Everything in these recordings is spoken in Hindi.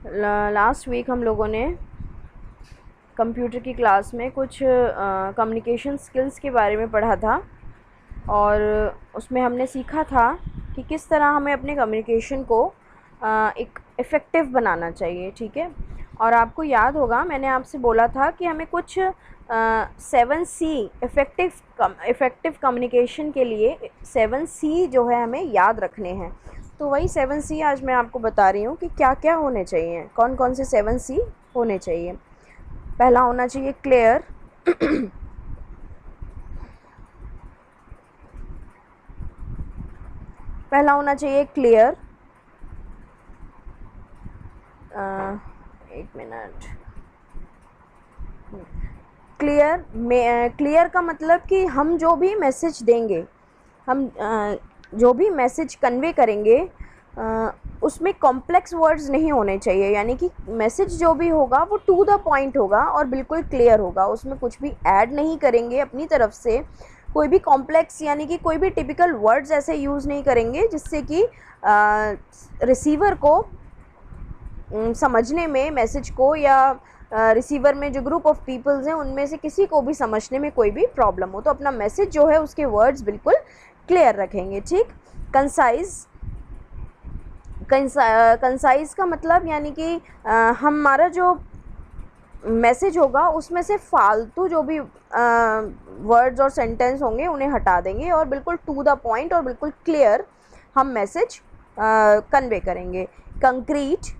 लास्ट वीक हम लोगों ने कंप्यूटर की क्लास में कुछ कम्युनिकेशन स्किल्स के बारे में पढ़ा था और उसमें हमने सीखा था कि किस तरह हमें अपने कम्युनिकेशन को एक इफ़ेक्टिव बनाना चाहिए, ठीक है। और आपको याद होगा मैंने आपसे बोला था कि हमें कुछ 7C इफ़ेक्टिव कम्युनिकेशन के लिए 7C जो है हमें याद रखने हैं। तो वही 7C आज मैं आपको बता रही हूँ कि क्या क्या होने चाहिए, कौन कौन से 7C होने चाहिए। पहला होना चाहिए क्लियर। पहला होना चाहिए क्लियर। एक मिनट। क्लियर का मतलब कि हम जो भी मैसेज देंगे, हम जो भी मैसेज कन्वे करेंगे उसमें कॉम्प्लेक्स वर्ड्स नहीं होने चाहिए। यानी कि मैसेज जो भी होगा वो टू द पॉइंट होगा और बिल्कुल क्लियर होगा, उसमें कुछ भी ऐड नहीं करेंगे अपनी तरफ से, कोई भी कॉम्प्लेक्स यानी कि कोई भी टिपिकल वर्ड्स ऐसे यूज़ नहीं करेंगे जिससे कि रिसीवर को समझने में, मैसेज को, या रिसीवर में जो ग्रुप ऑफ पीपल्स हैं उनमें से किसी को भी समझने में कोई भी प्रॉब्लम हो। तो अपना मैसेज जो है उसके वर्ड्स बिल्कुल क्लियर रखेंगे, ठीक। कंसाइज का मतलब यानी कि हमारा जो मैसेज होगा उसमें से फालतू जो भी वर्ड्स और सेंटेंस होंगे उन्हें हटा देंगे और बिल्कुल टू द पॉइंट और बिल्कुल क्लियर हम मैसेज कन्वे करेंगे। Concrete,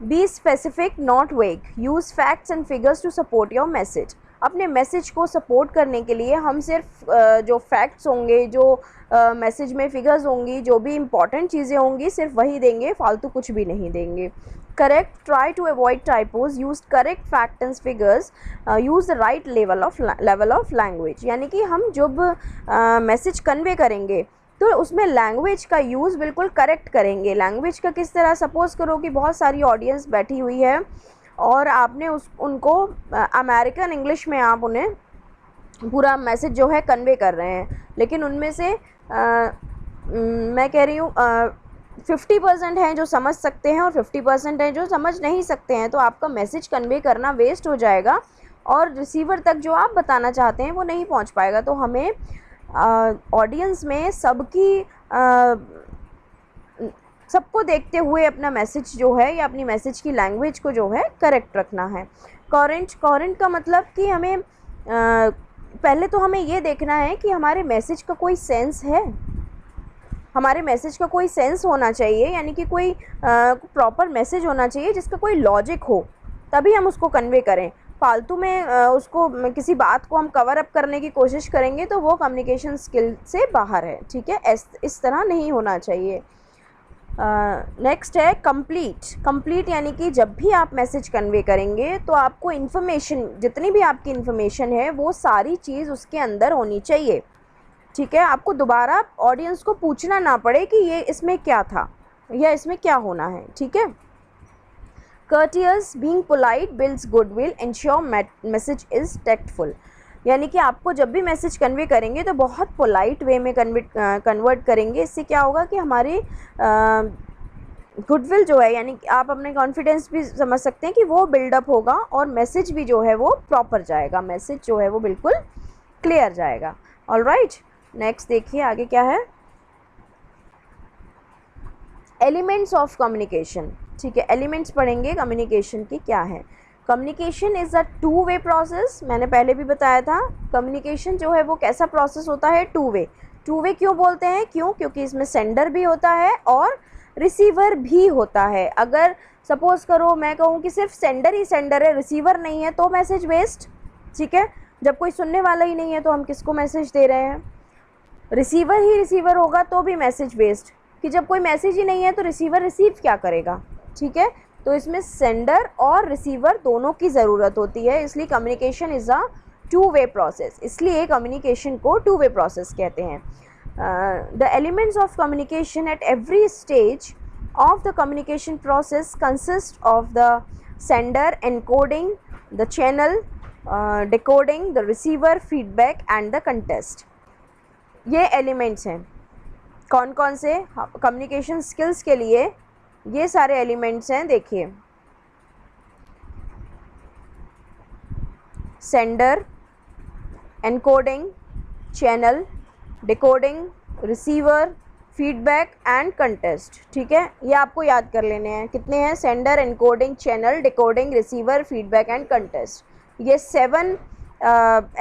be specific not vague, use facts and figures to support your message. अपने मैसेज को सपोर्ट करने के लिए हम सिर्फ जो फैक्ट्स होंगे, जो मैसेज में फिगर्स होंगी, जो भी इम्पॉर्टेंट चीज़ें होंगी सिर्फ वही देंगे, फालतू कुछ भी नहीं देंगे। Correct, try to avoid typos, use correct fact and figures, use the right level of language. यानी कि हम जब मैसेज कन्वे करेंगे तो उसमें लैंग्वेज का यूज़ बिल्कुल करेक्ट करेंगे। लैंग्वेज का किस तरह, सपोज़ करो कि बहुत सारी ऑडियंस बैठी हुई है और आपने उनको अमेरिकन इंग्लिश में आप उन्हें पूरा मैसेज जो है कन्वे कर रहे हैं, लेकिन उनमें से मैं कह रही हूँ 50% हैं जो समझ सकते हैं और 50% हैं जो समझ नहीं सकते हैं। तो आपका मैसेज कन्वे करना वेस्ट हो जाएगा और रिसीवर तक जो आप बताना चाहते हैं वो नहीं पहुंच पाएगा। तो हमें ऑडियंस में सबको देखते हुए अपना मैसेज जो है या अपनी मैसेज की लैंग्वेज को जो है करेक्ट रखना है। कॉरेंट का मतलब कि हमें पहले तो हमें ये देखना है कि हमारे मैसेज का कोई सेंस है, हमारे मैसेज का कोई सेंस होना चाहिए, यानी कि कोई प्रॉपर मैसेज होना चाहिए जिसका कोई लॉजिक हो, तभी हम उसको कन्वे करें। फालतू में उसको किसी बात को हम कवर अप करने की कोशिश करेंगे तो वो कम्युनिकेशन स्किल से बाहर है, ठीक है। इस तरह नहीं होना चाहिए। नेक्स्ट है कंप्लीट यानी कि जब भी आप मैसेज कन्वे करेंगे तो आपको इन्फॉर्मेशन, जितनी भी आपकी इन्फॉर्मेशन है वो सारी चीज़ उसके अंदर होनी चाहिए, ठीक है। आपको दोबारा ऑडियंस को पूछना ना पड़े कि ये इसमें क्या था या इसमें क्या होना है, ठीक है। Courteous, being polite builds goodwill, ensure message is tactful। यानी कि आपको जब भी मैसेज कन्वे करेंगे तो बहुत पोलाइट वे में कन्वर्ट करेंगे। इससे क्या होगा कि हमारी गुडविल जो है, यानी कि आप अपने कॉन्फिडेंस भी समझ सकते हैं कि वो बिल्डअप होगा और मैसेज भी जो है वो प्रॉपर जाएगा, मैसेज जो है वो बिल्कुल क्लियर जाएगा। ऑलराइट, नेक्स्ट देखिए आगे क्या है। एलिमेंट्स ऑफ कम्युनिकेशन, ठीक है। एलिमेंट्स पढ़ेंगे कम्युनिकेशन की क्या है। Communication is a two way process. मैंने पहले भी बताया था कम्युनिकेशन जो है वो कैसा प्रोसेस होता है, टू वे क्यों बोलते हैं, क्योंकि इसमें सेंडर भी होता है और रिसीवर भी होता है। अगर सपोज़ करो मैं कहूँ कि सिर्फ सेंडर ही सेंडर है, रिसीवर नहीं है, तो मैसेज वेस्ट, ठीक है। जब कोई सुनने वाला ही नहीं है तो हम किसको मैसेज दे रहे हैं। रिसीवर ही रिसीवर होगा तो भी मैसेज वेस्ट, कि जब कोई मैसेज ही नहीं है तो रिसीवर रिसीव क्या करेगा, ठीक है। तो इसमें सेंडर और रिसीवर दोनों की ज़रूरत होती है, इसलिए communication is a two way process, इसलिए कम्युनिकेशन को टू वे प्रोसेस कहते हैं। The elements of communication at every stage of the communication process consist of the sender, encoding, the channel, decoding, the receiver, feedback and the contest. ये एलिमेंट्स हैं। कौन कौन से कम्युनिकेशन स्किल्स के लिए ये सारे एलिमेंट्स हैं, देखिए। Sender, encoding, channel, decoding, receiver, feedback and contest. ठीक है, ये आपको याद कर लेने हैं। कितने हैं? Sender, encoding, channel, decoding, receiver, feedback and contest. ये 7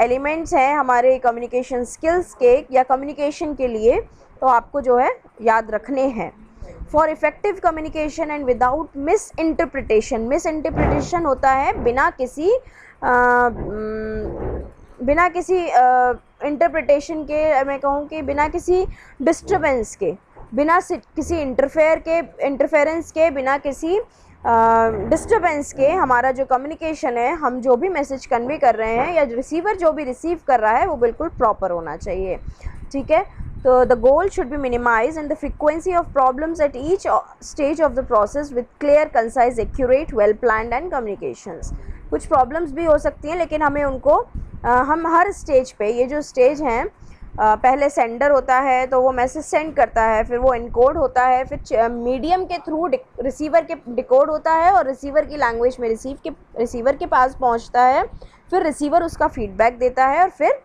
एलिमेंट्स हैं हमारे कम्युनिकेशन स्किल्स के या कम्युनिकेशन के लिए, तो आपको जो है याद रखने हैं। For effective communication and without miss interpretation. Miss interpretation होता है बिना किसी इंटरप्रिटेशन के, मैं कहूँ कि बिना किसी डिस्टर्बेंस के, बिना किसी इंटरफेरेंस के, बिना किसी डिस्टर्बेंस के हमारा जो कम्युनिकेशन है, हम जो भी मैसेज कन्वे कर रहे हैं या रिसीवर जो भी रिसीव कर रहा है, वो बिल्कुल प्रॉपर होना चाहिए। ठीक है, तो the goal should be minimize and the frequency of problems at each stage of the process with clear, concise, accurate, well planned and communications. कुछ प्रॉब्लम्स भी हो सकती हैं, लेकिन हमें उनको हम हर स्टेज पे, ये जो स्टेज हैं, पहले सेंडर होता है तो वो मैसेज सेंड करता है, फिर वो इनकोड होता है, फिर मीडियम के थ्रू रिसीवर के डिकोड होता है और रिसीवर की लैंग्वेज में रिसीवर के पास पहुंचता है, फिर रिसीवर उसका फीडबैक देता है और फिर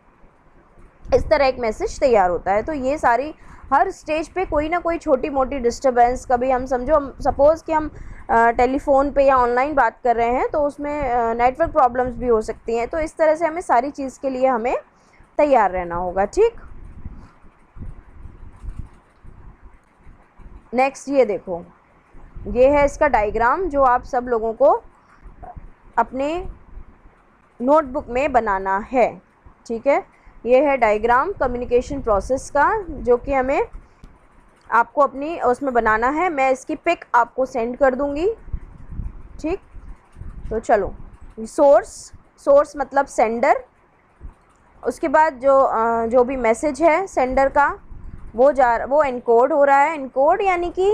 इस तरह एक मैसेज तैयार होता है। तो ये सारी हर स्टेज पे कोई ना कोई छोटी मोटी डिस्टर्बेंस, कभी हम समझो सपोज़ कि हम टेलीफोन पे या ऑनलाइन बात कर रहे हैं, तो उसमें नेटवर्क प्रॉब्लम्स भी हो सकती हैं। तो इस तरह से हमें सारी चीज़ के लिए हमें तैयार रहना होगा। ठीक, नेक्स्ट ये देखो, ये है इसका डायग्राम जो आप सब लोगों को अपने नोटबुक में बनाना है। ठीक है, ये है डायग्राम कम्युनिकेशन प्रोसेस का, जो कि हमें आपको अपनी उसमें बनाना है। मैं इसकी पिक आपको सेंड कर दूंगी। ठीक, तो चलो, सोर्स मतलब सेंडर, उसके बाद जो भी मैसेज है सेंडर का वो एनकोड हो रहा है। एनकोड यानी कि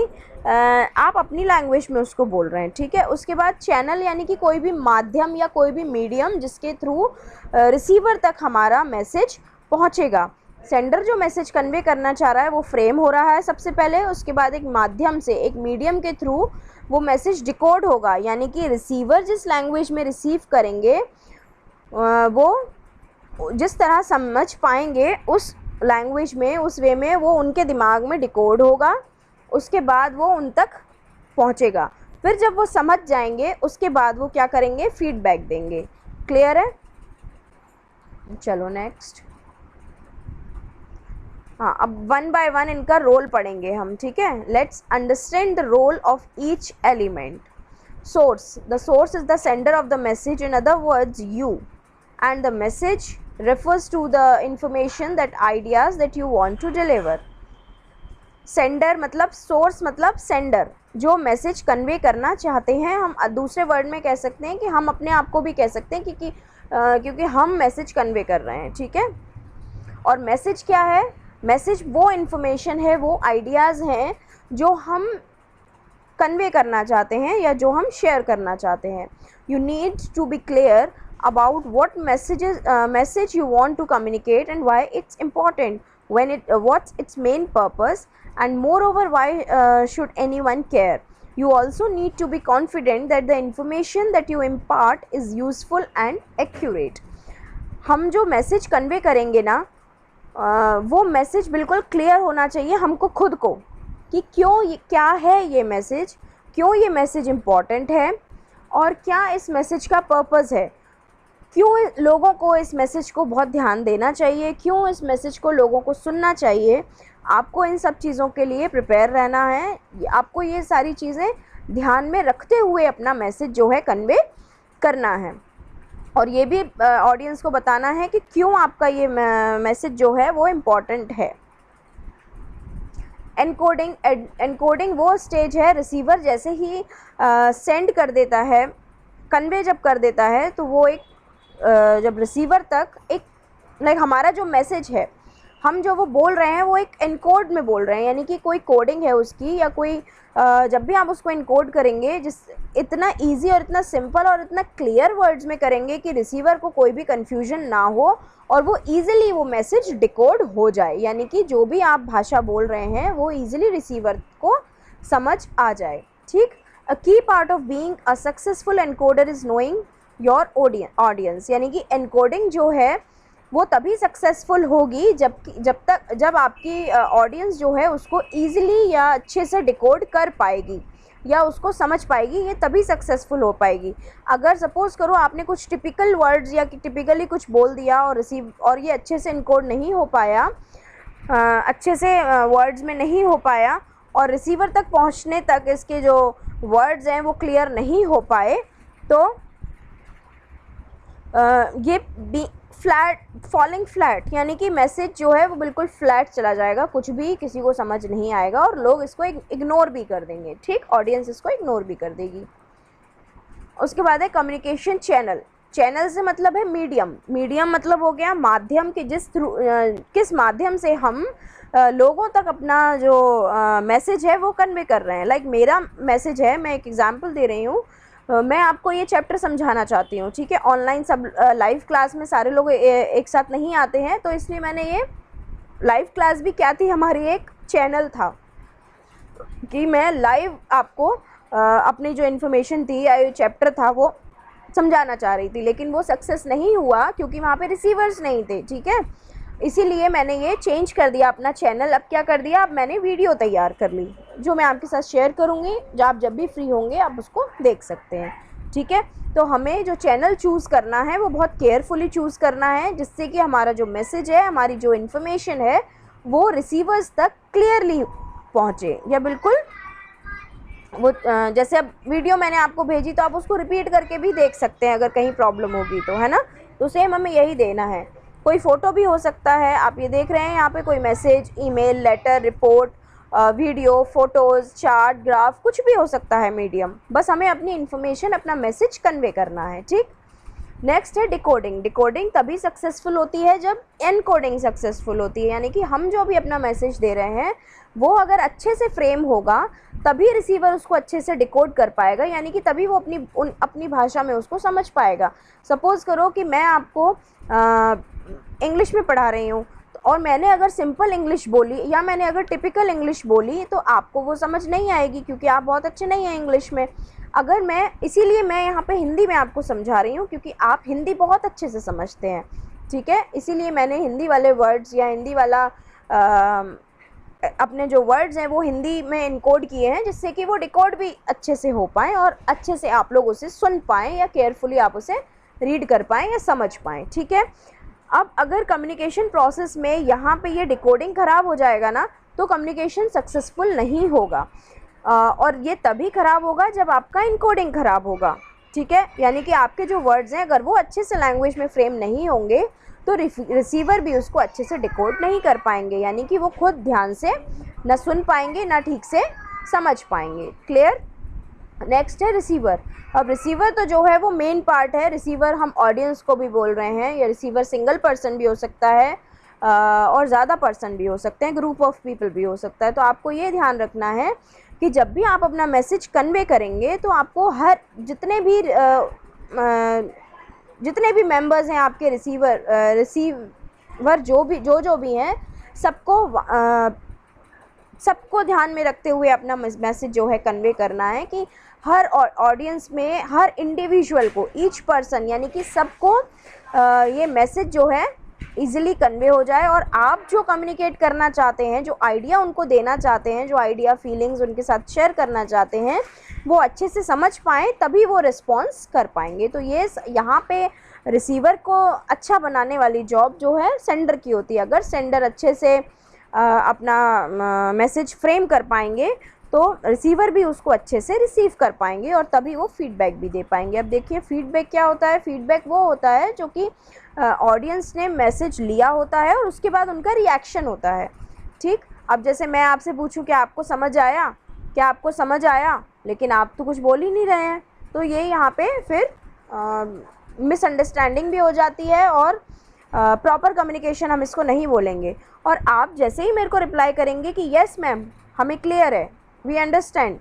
आप अपनी लैंग्वेज में उसको बोल रहे हैं। ठीक है, उसके बाद चैनल यानी कि कोई भी माध्यम या कोई भी मीडियम जिसके थ्रू रिसीवर तक हमारा मैसेज पहुंचेगा। सेंडर जो मैसेज कन्वे करना चाह रहा है वो फ्रेम हो रहा है सबसे पहले, उसके बाद एक माध्यम से, एक मीडियम के थ्रू वो मैसेज डिकोड होगा, यानी कि रिसीवर जिस लैंग्वेज में रिसीव करेंगे वो जिस तरह समझ पाएंगे उस लैंग्वेज में, उस वे में वो उनके दिमाग में डिकोड होगा, उसके बाद वो उन तक पहुंचेगा। फिर जब वो समझ जाएंगे उसके बाद वो क्या करेंगे? फीडबैक देंगे। क्लियर है? चलो नेक्स्ट। हाँ, अब 1 बाय 1 इनका रोल पढ़ेंगे हम। ठीक है, let's understand the role of each element. Source, the source is the sender of the message, in other words you, and the message refers to the information, that ideas that you want to deliver. Sender मतलब, सोर्स मतलब सेंडर, जो मैसेज कन्वे करना चाहते हैं। हम दूसरे वर्ड में कह सकते हैं कि हम अपने आप को भी कह सकते हैं क्योंकि हम मैसेज कन्वे कर रहे हैं। ठीक है, और मैसेज क्या है? मैसेज वो इन्फॉर्मेशन है, वो आइडियाज़ हैं जो हम कन्वे करना चाहते हैं या जो हम शेयर करना चाहते हैं। You need to be clear about what message you want to communicate and why it's important, what's its main purpose, and moreover why should anyone care. You also need to be confident that the information that you impart is useful and accurate. हम जो मैसेज कन्वे करेंगे ना, वो मैसेज बिल्कुल क्लियर होना चाहिए हमको खुद को, कि क्या है ये मैसेज, क्यों ये मैसेज इम्पॉर्टेंट है और क्या इस मैसेज का पर्पज़ है, क्यों लोगों को इस मैसेज को बहुत ध्यान देना चाहिए, क्यों इस मैसेज को लोगों को सुनना चाहिए। आपको इन सब चीज़ों के लिए प्रिपेयर रहना है। आपको ये सारी चीज़ें ध्यान में रखते हुए अपना मैसेज जो है कन्वे करना है, और ये भी ऑडियंस को बताना है कि क्यों आपका ये मैसेज जो है वो इम्पॉर्टेंट है। एनकोडिंग वो स्टेज है, रिसीवर जैसे ही सेंड कर देता है, कन्वे जब कर देता है, तो वो एक जब रिसीवर तक एक हमारा जो मैसेज है, हम जो वो बोल रहे हैं वो एक एनकोड में बोल रहे हैं, यानी कि कोई कोडिंग है उसकी, या कोई जब भी आप उसको एनकोड करेंगे, जिस इतना इजी और इतना सिंपल और इतना क्लियर वर्ड्स में करेंगे कि रिसीवर को कोई भी कन्फ्यूजन ना हो और वो ईज़िली वो मैसेज डिकोड हो जाए, यानी कि जो भी आप भाषा बोल रहे हैं वो ईज़िली रिसीवर को समझ आ जाए। ठीक, अ की part of being a successful encoder is knowing your audience, यानी कि एनकोडिंग जो है वो तभी सक्सेसफुल होगी जब आपकी ऑडियंस जो है उसको ईज़िली या अच्छे से डिकोड कर पाएगी या उसको समझ पाएगी, ये तभी सक्सेसफुल हो पाएगी। अगर सपोज़ करो आपने कुछ टिपिकल वर्ड्स या टिपिकली कुछ बोल दिया और ये अच्छे से इनकोड नहीं हो पाया, अच्छे से वर्ड्स में नहीं हो पाया और रिसीवर तक पहुंचने तक इसके जो वर्ड्स हैं वो क्लियर नहीं हो पाए, तो ये फॉलिंग फ्लैट, यानी कि मैसेज जो है वो बिल्कुल फ्लैट चला जाएगा, कुछ भी किसी को समझ नहीं आएगा और लोग इसको इग्नोर भी कर देंगे। ठीक, ऑडियंस इसको इग्नोर भी कर देगी। उसके बाद है कम्युनिकेशन चैनल। चैनल से मतलब है मीडियम। मीडियम मतलब हो गया माध्यम कि किस माध्यम से हम लोगों तक अपना जो मैसेज है वो कन्वे कर रहे हैं। लाइक मेरा मैसेज है, मैं एक एग्जांपल दे रही हूँ, मैं आपको ये चैप्टर समझाना चाहती हूँ, ठीक है। ऑनलाइन सब लाइव क्लास में सारे लोग एक साथ नहीं आते हैं, तो इसलिए मैंने ये लाइव क्लास भी क्या थी, हमारी एक चैनल था कि मैं लाइव आपको अपनी जो इन्फॉर्मेशन थी या ये चैप्टर था वो समझाना चाह रही थी, लेकिन वो सक्सेस नहीं हुआ क्योंकि वहाँ पे रिसीवर्स नहीं थे, ठीक है। इसीलिए मैंने ये चेंज कर दिया अपना चैनल। अब क्या कर दिया, अब मैंने वीडियो तैयार कर ली जो मैं आपके साथ शेयर करूँगी, जो आप जब भी फ्री होंगे आप उसको देख सकते हैं, ठीक है। तो हमें जो चैनल चूज़ करना है वो बहुत केयरफुली चूज़ करना है, जिससे कि हमारा जो मैसेज है, हमारी जो इन्फॉर्मेशन है वो रिसीवर्स तक क्लियरली पहुँचे, या बिल्कुल वो जैसे अब वीडियो मैंने आपको भेजी तो आप उसको रिपीट करके भी देख सकते हैं अगर कहीं प्रॉब्लम होगी तो, है ना। तो सेम हमें यही देना है। कोई फ़ोटो भी हो सकता है, आप ये देख रहे हैं यहाँ पे कोई message, email, letter, report, video, photos, chart, graph, कुछ भी हो सकता है मीडियम, बस हमें अपनी इन्फॉर्मेशन, अपना मैसेज कन्वे करना है, ठीक। नेक्स्ट है डिकोडिंग। डिकोडिंग तभी सक्सेसफुल होती है जब एनकोडिंग सक्सेसफुल होती है, यानी कि हम जो भी अपना मैसेज दे रहे हैं वो अगर अच्छे से फ्रेम होगा तभी रिसीवर उसको अच्छे से डिकोड कर पाएगा, यानी कि तभी वो अपनी भाषा में उसको समझ पाएगा। सपोज़ करो कि मैं आपको इंग्लिश में पढ़ा रही हूँ और मैंने अगर सिंपल इंग्लिश बोली या मैंने अगर टिपिकल इंग्लिश बोली तो आपको वो समझ नहीं आएगी क्योंकि आप बहुत अच्छे नहीं हैं इंग्लिश में। अगर इसीलिए मैं यहाँ पे हिंदी में आपको समझा रही हूँ क्योंकि आप हिंदी बहुत अच्छे से समझते हैं, ठीक है। इसीलिए मैंने हिंदी वाले वर्ड्स या हिंदी वाला अपने जो वर्ड्स हैं वो हिंदी में इनकोड किए हैं, जिससे कि वो डिकोड भी अच्छे से हो पाएँ और अच्छे से आप लोग उसे सुन पाएँ या केयरफुली आप उसे रीड कर पाएँ या समझ पाएँ, ठीक है। अब अगर कम्युनिकेशन प्रोसेस में यहाँ पे ये डिकोडिंग ख़राब हो जाएगा ना, तो कम्युनिकेशन सक्सेसफुल नहीं होगा। और ये तभी ख़राब होगा जब आपका इनकोडिंग ख़राब होगा, ठीक है। यानी कि आपके जो वर्ड्स हैं अगर वो अच्छे से लैंग्वेज में फ्रेम नहीं होंगे तो रिसीवर भी उसको अच्छे से डिकोड नहीं कर पाएंगे, यानी कि वो खुद ध्यान से ना सुन पाएंगे ना ठीक से समझ पाएंगे। क्लियर। नेक्स्ट है रिसीवर। अब रिसीवर तो जो है वो मेन पार्ट है। रिसीवर हम ऑडियंस को भी बोल रहे हैं, या रिसीवर सिंगल पर्सन भी हो सकता है और ज़्यादा पर्सन भी हो सकते हैं, ग्रुप ऑफ पीपल भी हो सकता है। तो आपको ये ध्यान रखना है कि जब भी आप अपना मैसेज कन्वे करेंगे तो आपको जितने भी मेंबर्स हैं आपके रिसीवर जो भी हैं सबको ध्यान में रखते हुए अपना मैसेज जो है कन्वे करना है कि हर ऑडियंस में हर इंडिविजुअल को, ईच पर्सन, यानी कि सबको ये मैसेज जो है इजीली कन्वे हो जाए और आप जो कम्युनिकेट करना चाहते हैं, जो आइडिया उनको देना चाहते हैं, जो आइडिया फीलिंग्स उनके साथ शेयर करना चाहते हैं, वो अच्छे से समझ पाएँ, तभी वो रिस्पॉन्स कर पाएंगे। तो ये यहाँ पे रिसीवर को अच्छा बनाने वाली जॉब जो है सेंडर की होती है। अगर सेंडर अच्छे से अपना मैसेज फ्रेम कर पाएंगे तो रिसीवर भी उसको अच्छे से रिसीव कर पाएंगे और तभी वो फीडबैक भी दे पाएंगे। अब देखिए फीडबैक क्या होता है। फीडबैक वो होता है जो कि ऑडियंस ने मैसेज लिया होता है और उसके बाद उनका रिएक्शन होता है, ठीक। अब जैसे मैं आपसे पूछूं कि आपको समझ आया, क्या आपको समझ आया, लेकिन आप तो कुछ बोल ही नहीं रहे हैं, तो ये यहाँ पे फिर मिसअंडरस्टैंडिंग भी हो जाती है और प्रॉपर कम्युनिकेशन हम इसको नहीं बोलेंगे। और आप जैसे ही मेरे को रिप्लाई करेंगे कि यस मैम हमें क्लियर है, वी अंडरस्टैंड,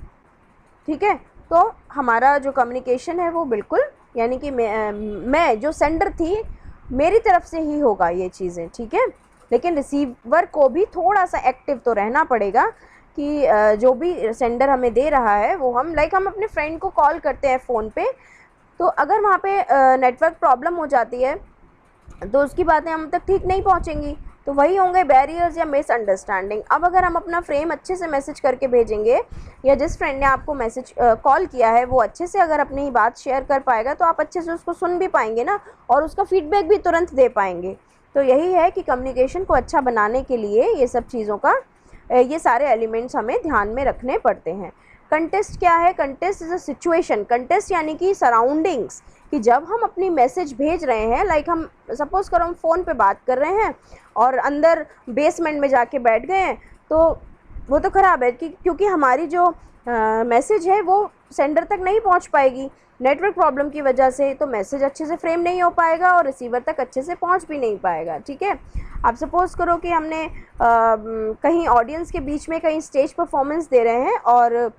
ठीक है, तो हमारा जो कम्युनिकेशन है वो बिल्कुल, यानी कि मैं जो सेंडर थी मेरी तरफ से ही होगा ये चीज़ें, ठीक है। लेकिन रिसीवर को भी थोड़ा सा एक्टिव तो रहना पड़ेगा कि जो भी सेंडर हमें दे रहा है वो हम अपने फ्रेंड को कॉल करते हैं फ़ोन पे तो अगर वहाँ पे नेटवर्क प्रॉब्लम हो जाती है तो उसकी बातें हम तक ठीक नहीं पहुँचेंगी, तो वही होंगे बैरियर्स या मिसअंडरस्टैंडिंग। अब अगर हम अपना फ्रेम अच्छे से मैसेज करके भेजेंगे, या जिस फ्रेंड ने आपको मैसेज कॉल किया है वो अच्छे से अगर अपनी बात शेयर कर पाएगा, तो आप अच्छे से उसको सुन भी पाएंगे ना, और उसका फीडबैक भी तुरंत दे पाएंगे। तो यही है कि कम्युनिकेशन को अच्छा बनाने के लिए ये सब चीज़ों का, ये सारे एलिमेंट्स हमें ध्यान में रखने पड़ते हैं। कंटेस्ट क्या है? Contest is a situation. Contest यानी कि सराउंडिंग्स, कि जब हम अपनी मैसेज भेज रहे हैं, लाइक हम सपोज़ करो हम फ़ोन पे बात कर रहे हैं और अंदर बेसमेंट में जाके बैठ गए हैं, तो वो तो ख़राब है कि क्योंकि हमारी जो मैसेज है वो सेंडर तक नहीं पहुंच पाएगी नेटवर्क प्रॉब्लम की वजह से, तो मैसेज अच्छे से फ्रेम नहीं हो पाएगा और रिसीवर तक अच्छे से पहुंच भी नहीं पाएगा। ठीक है, आप सपोज़ करो कि हमने कहीं ऑडियंस के बीच में कहीं स्टेज परफॉर्मेंस दे रहे हैं, और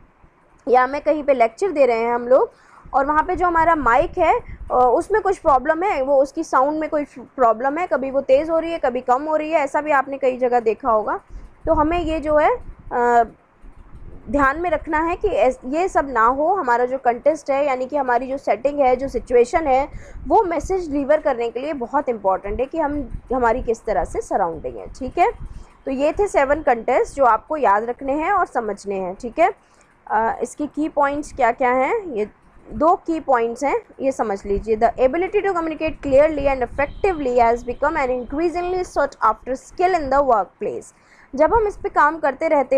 या मैं कहीं पे लेक्चर दे रहे हैं हम लोग, और वहाँ पे जो हमारा माइक है उसमें कुछ प्रॉब्लम है, वो उसकी साउंड में कोई प्रॉब्लम है, कभी वो तेज़ हो रही है कभी कम हो रही है, ऐसा भी आपने कई जगह देखा होगा। तो हमें ये जो है ध्यान में रखना है कि ये सब ना हो। हमारा जो कंटेस्ट है, यानी कि हमारी जो सेटिंग है, जो सिचुएशन है, वो मैसेज डिलीवर करने के लिए बहुत इंपॉर्टेंट है कि हमारी किस तरह से सराउंडिंग है। ठीक है, तो ये थे 7 कंटेस्ट जो आपको याद रखने हैं और समझने हैं। ठीक है, इसकी की पॉइंट्स क्या क्या हैं? ये 2 की पॉइंट्स हैं, ये समझ लीजिए। The ability to communicate clearly and effectively has become an increasingly sought after skill in the work place. जब हम इस पे काम करते रहते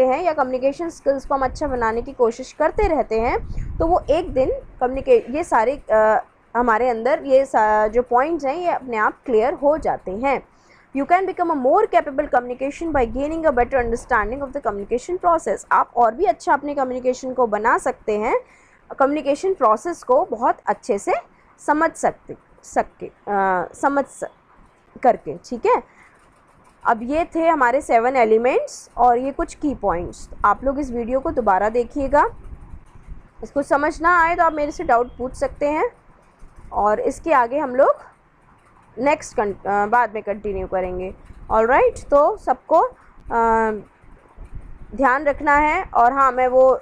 हैं या कम्युनिकेशन स्किल्स को हम अच्छा बनाने की कोशिश करते रहते हैं, तो वो एक दिन ये सारे हमारे अंदर ये जो पॉइंट्स हैं ये अपने आप क्लियर हो जाते हैं। You can become a more capable communication by gaining a better understanding of the communication process। आप और भी अच्छा अपने कम्युनिकेशन को बना सकते हैं, कम्युनिकेशन प्रोसेस को बहुत अच्छे से समझ करके। ठीक है, अब ये थे हमारे 7 एलिमेंट्स और ये कुछ की पॉइंट्स। आप लोग इस वीडियो को दोबारा देखिएगा, इसको समझ ना आए तो आप मेरे से डाउट पूछ सकते हैं, और इसके आगे हम लोग नेक्स्ट बाद में कंटिन्यू करेंगे। ऑलराइट, तो सबको ध्यान रखना है। और हाँ, मैं वो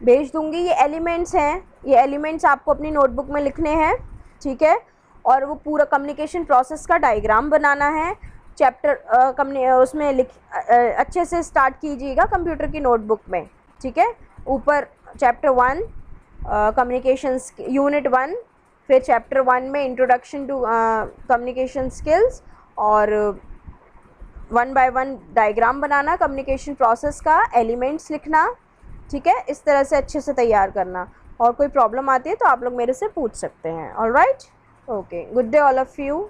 भेज दूँगी, ये एलिमेंट्स हैं, ये एलिमेंट्स आपको अपनी नोटबुक में लिखने हैं। ठीक है, और वो पूरा कम्युनिकेशन प्रोसेस का डायग्राम बनाना है। चैप्टर उसमें अच्छे से स्टार्ट कीजिएगा कंप्यूटर की नोटबुक में। ठीक है, ऊपर चैप्टर 1 कम्युनिकेशन यूनिट 1, फिर चैप्टर 1 में इंट्रोडक्शन टू कम्युनिकेशन स्किल्स, और 1 बाय 1 डायग्राम बनाना कम्युनिकेशन प्रोसेस का, एलिमेंट्स लिखना। ठीक है, इस तरह से अच्छे से तैयार करना, और कोई प्रॉब्लम आती है तो आप लोग मेरे से पूछ सकते हैं। Alright, okay, good day all of you.